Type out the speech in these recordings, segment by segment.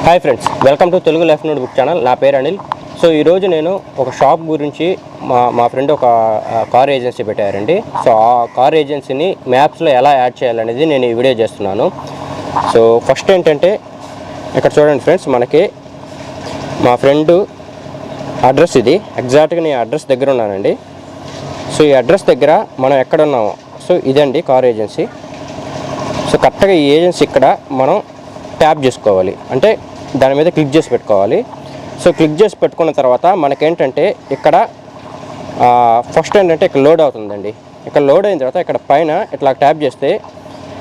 Hi friends, welcome to Telugu life note book channel. నా పేరు Anil. So ఈరోజు నేను ఒక షాప్ గురించి మా ఫ్రెండ్ ఒక కార్ ఏజెన్సీ పెట్టారండి. సో ఆ కార్ ఏజెన్సీని మ్యాప్స్లో ఎలా యాడ్ చేయాలనేది నేను ఈ వీడియో చేస్తున్నాను. సో ఫస్ట్ ఏంటంటే ఇక్కడ చూడండి ఫ్రెండ్స్, మనకి మా ఫ్రెండ్ అడ్రస్ ఇది. ఎగ్జాక్ట్గా నేను అడ్రస్ దగ్గర ఉన్నానండి. సో ఈ అడ్రస్ దగ్గర మనం ఎక్కడ ఉన్నామో సో ఇదండి కార్ ఏజెన్సీ. సో కరెక్ట్గా ఈ ఏజెన్సీ ఇక్కడ మనం ట్యాప్ చేసుకోవాలి, అంటే దాని మీద క్లిక్ చేసి పెట్టుకోవాలి. సో క్లిక్ చేసి పెట్టుకున్న తర్వాత మనకేంటంటే ఇక్కడ ఫస్ట్ ఏంటంటే ఇక్కడ లోడ్ అవుతుందండి. ఇక్కడ లోడ్ అయిన తర్వాత ఇక్కడ పైన ఇట్లా ట్యాప్ చేస్తే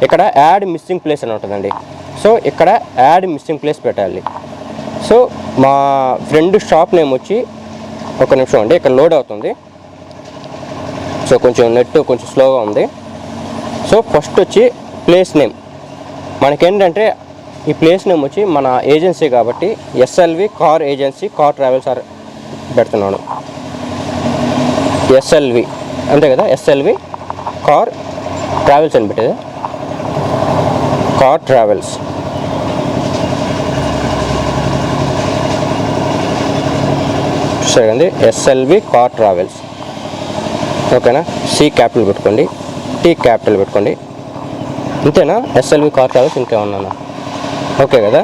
ఇక్కడ యాడ్ మిస్సింగ్ ప్లేస్ అని ఉంటుందండి. సో ఇక్కడ యాడ్ మిస్సింగ్ ప్లేస్ పెట్టాలి. సో మా ఫ్రెండ్ షాప్ నేమ్ వచ్చి ఒక నిమిషం అండి, ఇక్కడ లోడ్ అవుతుంది. సో కొంచెం నెట్ కొంచెం స్లోగా ఉంది. సో ఫస్ట్ వచ్చి ప్లేస్ నేమ్ మనకేంటంటే ఈ ప్లేస్ నేమ్ వచ్చి మన ఏజెన్సీ కాబట్టి SLV car agency car travels పెడుతున్నాను. ఎస్ఎల్వి అంతే కదా, ఎస్ఎల్వి కార్ ట్రావెల్స్ అని పెట్టేది, కార్ ట్రావెల్స్. సరే, ఎస్ఎల్వి కార్ ట్రావెల్స్. ఓకేనా, సి క్యాపిటల్ పెట్టుకోండి, టీ క్యాపిటల్ పెట్టుకోండి. ఇంతేనా? ఎస్ఎల్వి కార్ ట్రావెల్స్ ఇంకేమన్నా? ఓకే కదా,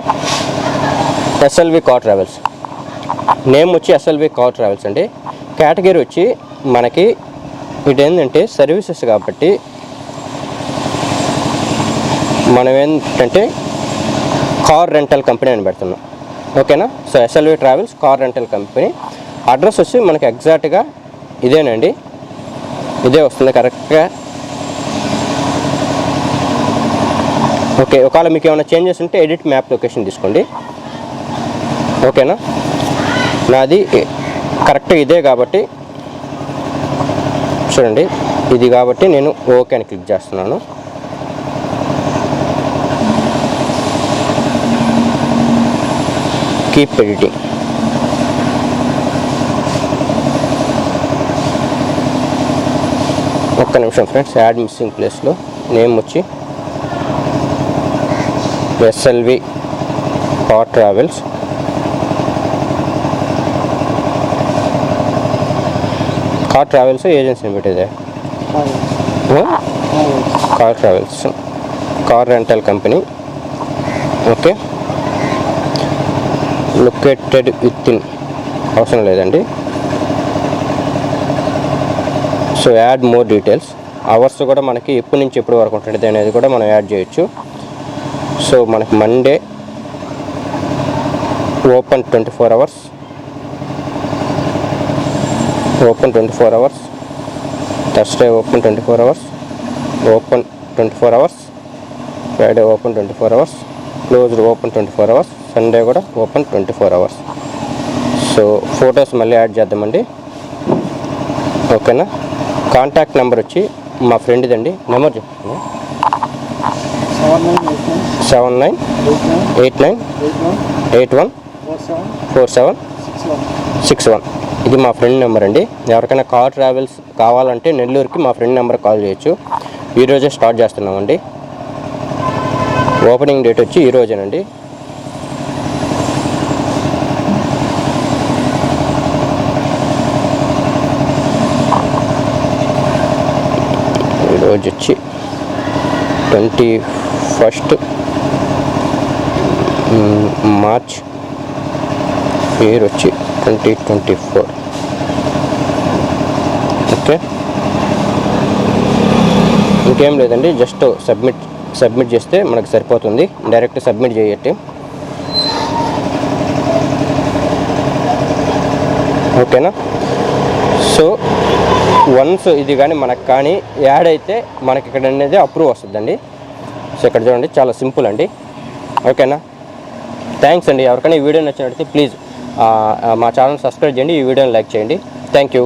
ఎస్ఎల్వి కార్ ట్రావెల్స్. నేమ్ వచ్చి ఎస్ఎల్వి కార్ ట్రావెల్స్ అండి. కేటగిరీ వచ్చి మనకి ఇదేంటంటే సర్వీసెస్ కాబట్టి మనం ఏంటంటే కార్ రెంటల్ కంపెనీ అని పెడుతున్నాం. ఓకేనా, so SLV travels car rental company. Address వచ్చి మనకి ఎగ్జాక్ట్గా ఇదేనండి, ఇదే వస్తుంది కరెక్ట్గా. ఓకే, ఒకవేళ మీకు ఏమైనా చేంజెస్ ఉంటే ఎడిట్ మ్యాప్ లొకేషన్ తీసుకోండి. ఓకేనా, నాది కరెక్ట్గా ఇదే కాబట్టి చూడండి, ఇది కాబట్టి నేను ఓకే అని క్లిక్ చేస్తున్నాను. Keep editing. ఒక్క నిమిషం ఫ్రెండ్స్, యాడ్ మిస్సింగ్ ప్లేస్లో నేమ్ వచ్చి SLV car travels. Car travels ఏజెన్సీని పెట్టేదే, car travels car rental company. Okay, located within అవసరం లేదండి. So add more details. Hours కూడా మనకి ఎప్పటి నుంచి ఎప్పటి వరకు ఉంటుంది అనేది కూడా మనం యాడ్ చేయొచ్చు. సో మనకి Monday open 24 hours, open 24 hours. Thursday open 24 hours, open 24 hours. Friday open 24 hours, closed open 24 hours. Sunday కూడా ఓపెన్ 24 అవర్స్. సో ఫొటోస్ మళ్ళీ యాడ్ చేద్దామండి. ఓకేనా, కాంటాక్ట్ నెంబర్ వచ్చి మా ఫ్రెండ్దండి. నెంబర్ చెప్తాను, 7989814761. ఇది మా ఫ్రెండ్ నెంబర్ అండి. ఎవరికైనా కార్ ట్రావెల్స్ కావాలంటే నెల్లూరుకి మా ఫ్రెండ్ నెంబర్ కాల్ చేయొచ్చు. ఈరోజే స్టార్ట్ చేస్తున్నామండి. ఓపెనింగ్ డేట్ వచ్చి ఈరోజేనండి. ఈరోజు వచ్చి 21 మార్చ్, ఇయర్ వచ్చి 2024. ఓకే, ఇంకేం లేదండి, జస్ట్ సబ్మిట్ చేస్తే మనకు సరిపోతుంది. డైరెక్ట్ సబ్మిట్ చేయట్టి. ఓకేనా, సో వన్స్ ఇది కానీ మనకు కానీ యాడ్ అయితే మనకి ఇక్కడ అనేది అప్రూవ్ వస్తుందండి. సో ఇక్కడ చూడండి, చాలా సింపుల్ అండి. ఓకేనా, థ్యాంక్స్ అండి. ఎవరికైనా ఈ వీడియో నచ్చినట్లయితే ప్లీజ్ మా ఛానల్ సబ్స్క్రైబ్ చేయండి, ఈ వీడియోని లైక్ చేయండి. Thank you.